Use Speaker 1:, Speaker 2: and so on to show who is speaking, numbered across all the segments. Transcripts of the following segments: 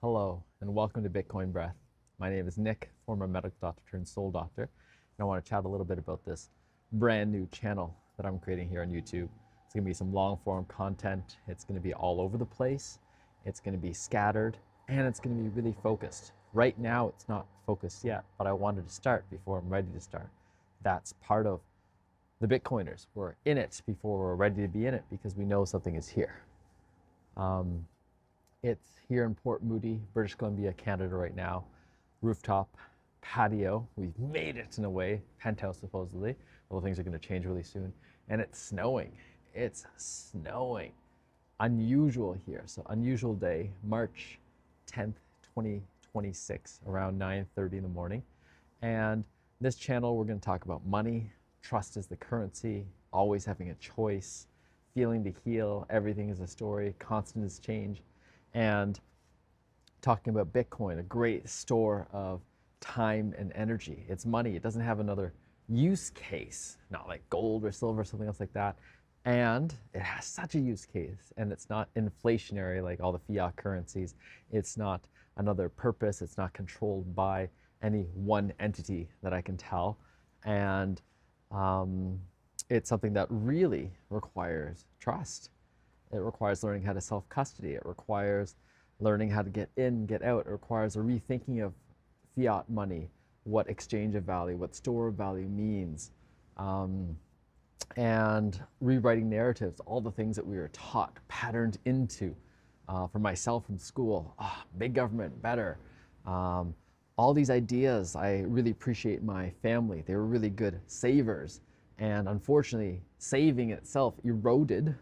Speaker 1: Hello, and welcome to Bitcoin Breath. My name is Nick, former medical doctor turned soul doctor, and I want to chat a little bit about this brand new channel that I'm creating here on YouTube. It's going to be some long form content. It's going to be all over the place. It's going to be scattered, and it's going to be really focused. Right now, it's not focused yet, but I wanted to start before I'm ready to start. That's part of the Bitcoiners. We're in it before we're ready to be in it because we know something is here. It's here in Port Moody, British Columbia, Canada right now. Rooftop patio. We've made it in a way. Penthouse supposedly. Although things are going to change really soon. And it's snowing. It's snowing. Unusual here. So unusual day, March 10th, 2026, around 9:30 in the morning. And this channel, we're going to talk about money. Trust is the currency. Always having a choice. Feeling to heal. Everything is a story. Constant is change. And talking about Bitcoin, a great store of time and energy. It's money. It doesn't have another use case, not like gold or silver or something else like that. And it has such a use case, and it's not inflationary like all the fiat currencies. It's not another purpose. It's not controlled by any one entity that I can tell. And it's something that really requires trust. It requires learning how to self-custody. It requires learning how to get in, get out. It requires a rethinking of fiat money, what exchange of value, what store of value means, and rewriting narratives, all the things that we were taught, patterned into. For myself from school, big government, better. All these ideas, I really appreciate my family. They were really good savers. And unfortunately, saving itself eroded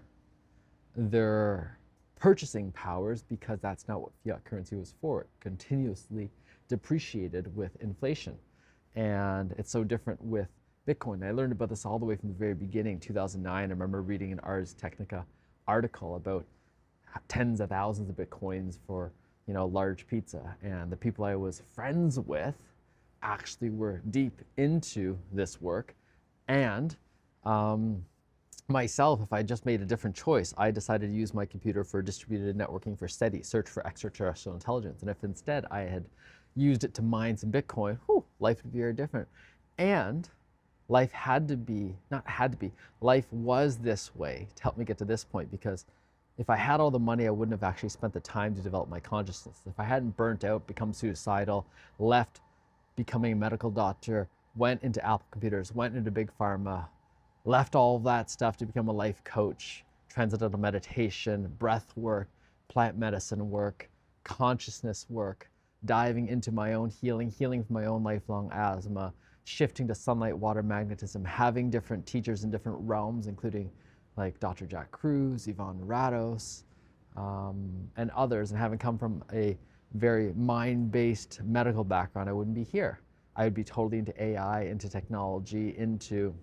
Speaker 1: their purchasing powers because that's not what fiat currency was for. It continuously depreciated with inflation. And it's so different with Bitcoin. I learned about this all the way from the very beginning, 2009. I remember reading an Ars Technica article about tens of thousands of Bitcoins for, large pizza. And the people I was friends with actually were deep into this work. And myself, if I just made a different choice, I decided to use my computer for distributed networking for SETI, search for extraterrestrial intelligence. And if instead I had used it to mine some Bitcoin, life would be very different. And life life was this way to help me get to this point, because if I had all the money, I wouldn't have actually spent the time to develop my consciousness. If I hadn't burnt out, become suicidal, left becoming a medical doctor, went into Apple Computers, went into Big Pharma, left all of that stuff to become a life coach, transcendental meditation, breath work, plant medicine work, consciousness work, diving into my own healing from my own lifelong asthma, shifting to sunlight, water, magnetism, having different teachers in different realms, including like Dr. Jack Cruz, Yvonne Rados, and others, and having come from a very mind-based medical background, I wouldn't be here. I would be totally into AI, into technology, into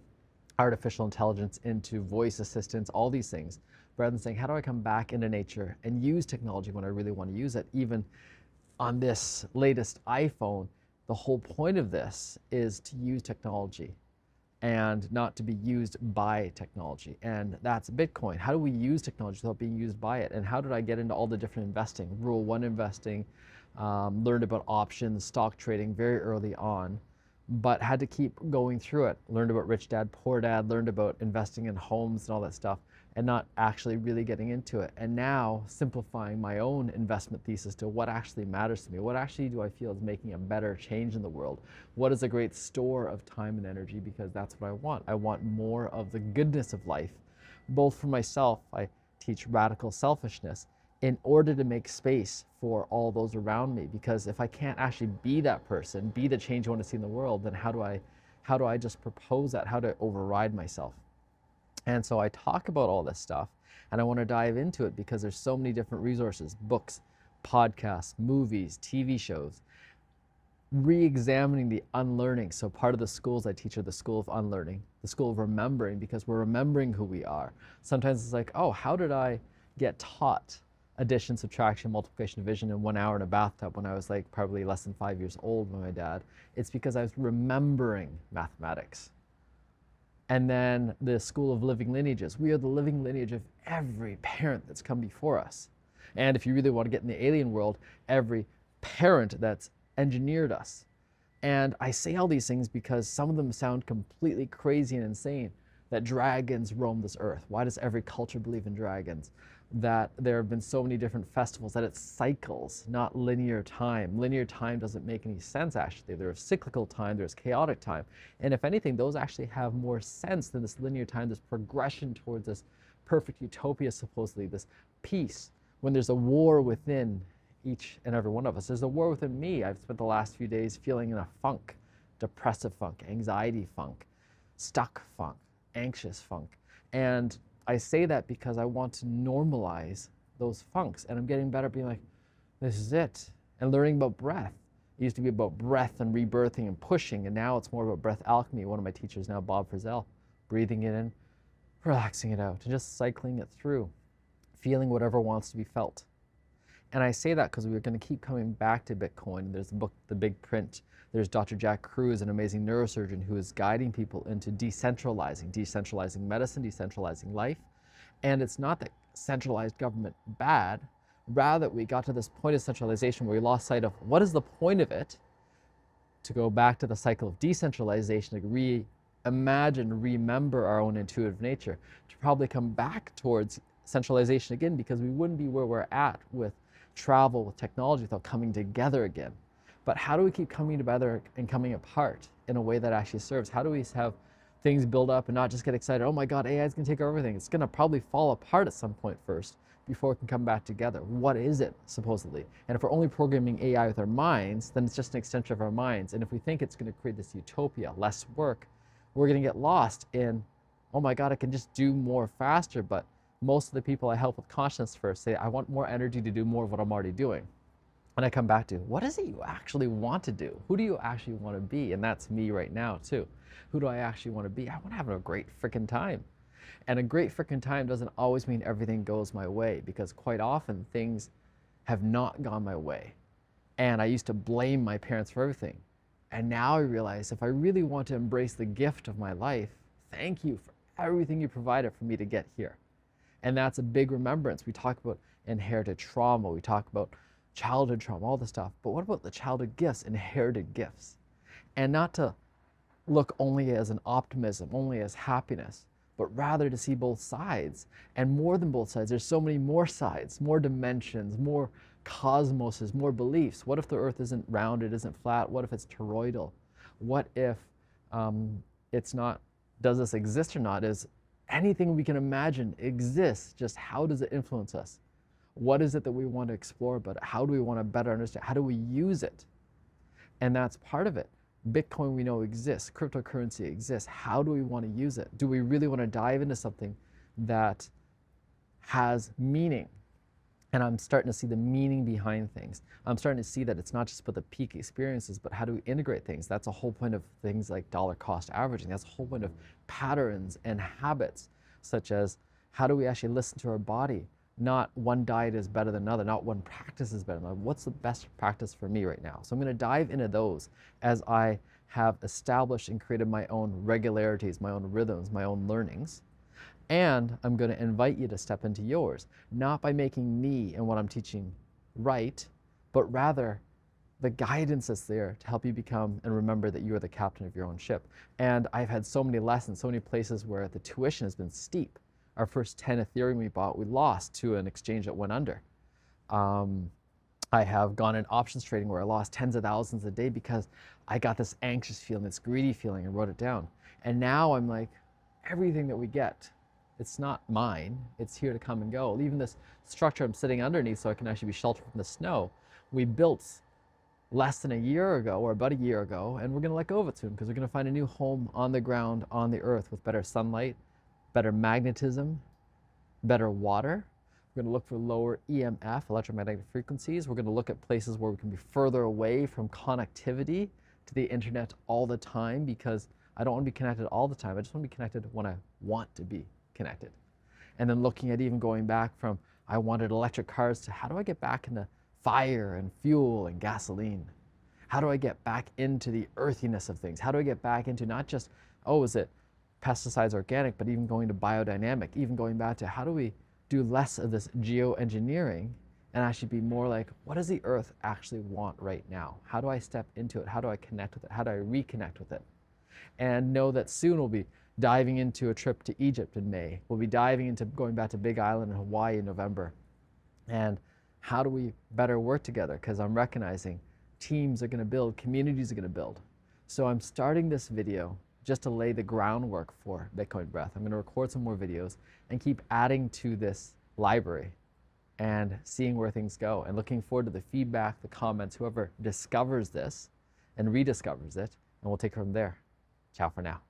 Speaker 1: artificial intelligence, into voice assistants, all these things, rather than saying, how do I come back into nature and use technology when I really want to use it? Even on this latest iPhone, the whole point of this is to use technology and not to be used by technology. And that's Bitcoin. How do we use technology without being used by it? And how did I get into all the different investing, Rule 1 investing, learned about options, stock trading very early on, but had to keep going through it. Learned about Rich Dad, Poor Dad, learned about investing in homes and all that stuff, and not actually really getting into it. And now simplifying my own investment thesis to what actually matters to me. What actually do I feel is making a better change in the world? What is a great store of time and energy? Because that's what I want. I want more of the goodness of life, both for myself. I teach radical selfishness in order to make space for all those around me. Because if I can't actually be that person, be the change I want to see in the world, then how do I just propose that? How to override myself? And so I talk about all this stuff, and I want to dive into it because there's so many different resources, books, podcasts, movies, TV shows, re-examining the unlearning. So part of the schools I teach are the school of unlearning, the school of remembering, because we're remembering who we are. Sometimes it's like, how did I get taught addition, subtraction, multiplication, division in 1 hour in a bathtub when I was like probably less than 5 years old with my dad? It's because I was remembering mathematics. And then the school of living lineages. We are the living lineage of every parent that's come before us. And if you really want to get in the alien world, every parent that's engineered us. And I say all these things because some of them sound completely crazy and insane. That dragons roam this earth. Why does every culture believe in dragons? That there have been so many different festivals, that it's cycles, not linear time. Linear time doesn't make any sense, actually. There's cyclical time, there's chaotic time. And if anything, those actually have more sense than this linear time, this progression towards this perfect utopia, supposedly, this peace. When there's a war within each and every one of us. There's a war within me. I've spent the last few days feeling in a funk, depressive funk, anxiety funk, stuck funk, anxious funk. And I say that because I want to normalize those funks. And I'm getting better at being like, this is it. And learning about breath. It used to be about breath and rebirthing and pushing. And now it's more about breath alchemy. One of my teachers now, Bob Frizzell, breathing it in, relaxing it out, and just cycling it through, feeling whatever wants to be felt. And I say that because we're going to keep coming back to Bitcoin. There's the book, The Big Print. There's Dr. Jack Kruse, an amazing neurosurgeon who is guiding people into decentralizing medicine, decentralizing life. And it's not that centralized government bad, rather we got to this point of centralization where we lost sight of what is the point of it, to go back to the cycle of decentralization, to reimagine, remember our own intuitive nature, to probably come back towards centralization again, because we wouldn't be where we're at with travel, with technology, without coming together again. But how do we keep coming together and coming apart in a way that actually serves? How do we have things build up and not just get excited, oh my God, AI is going to take over everything. It's going to probably fall apart at some point first before it can come back together. What is it, supposedly? And if we're only programming AI with our minds, then it's just an extension of our minds. And if we think it's going to create this utopia, less work, we're going to get lost in, oh my God, I can just do more faster. But most of the people I help with consciousness first say, I want more energy to do more of what I'm already doing. And I come back to, what is it you actually want to do? Who do you actually want to be? And that's me right now too. Who do I actually want to be? I want to have a great freaking time. And a great freaking time doesn't always mean everything goes my way, because quite often things have not gone my way. And I used to blame my parents for everything. And now I realize if I really want to embrace the gift of my life, thank you for everything you provided for me to get here. And that's a big remembrance. We talk about inherited trauma, we talk about childhood trauma, all this stuff. But what about the childhood gifts, inherited gifts? And not to look only as an optimism, only as happiness, but rather to see both sides. And more than both sides, there's so many more sides, more dimensions, more cosmoses, more beliefs. What if the earth isn't round, it isn't flat? What if it's toroidal? What if it's not, does this exist or not? Is anything we can imagine exists, just how does it influence us? What is it that we want to explore about it? How do we want to better understand? How do we use it? And that's part of it. Bitcoin we know exists, cryptocurrency exists. How do we want to use it? Do we really want to dive into something that has meaning? And I'm starting to see the meaning behind things. I'm starting to see that it's not just about the peak experiences, but how do we integrate things? That's the whole point of things like dollar cost averaging. That's the whole point of patterns and habits, such as how do we actually listen to our body? Not one diet is better than another, not one practice is better than another. What's the best practice for me right now? So I'm going to dive into those as I have established and created my own regularities, my own rhythms, my own learnings. And I'm going to invite you to step into yours, not by making me and what I'm teaching right, but rather the guidance that's there to help you become and remember that you are the captain of your own ship. And I've had so many lessons, so many places where the tuition has been steep. Our first 10 Ethereum we bought, we lost to an exchange that went under. I have gone in options trading where I lost tens of thousands a day because I got this anxious feeling, this greedy feeling, and wrote it down. And now I'm like, everything that we get, it's not mine, it's here to come and go. Even this structure I'm sitting underneath so I can actually be sheltered from the snow, we built less than a year ago, or about a year ago, and we're gonna let go of it soon because we're gonna find a new home on the ground, on the earth, with better sunlight, better magnetism, better water. We're going to look for lower EMF, electromagnetic frequencies. We're going to look at places where we can be further away from connectivity to the internet all the time, because I don't want to be connected all the time. I just want to be connected when I want to be connected. And then looking at even going back from I wanted electric cars to how do I get back into fire and fuel and gasoline? How do I get back into the earthiness of things? How do I get back into not just, oh, is it pesticides organic, but even going to biodynamic, even going back to how do we do less of this geoengineering and actually be more like, what does the earth actually want right now? How do I step into it? How do I connect with it? How do I reconnect with it? And know that soon we'll be diving into a trip to Egypt in May. We'll be diving into going back to Big Island in Hawaii in November. And how do we better work together? Because I'm recognizing teams are going to build, communities are going to build. So I'm starting this video just to lay the groundwork for Bitcoin Breath. I'm going to record some more videos and keep adding to this library and seeing where things go, and looking forward to the feedback, the comments, whoever discovers this and rediscovers it, and we'll take it from there. Ciao for now.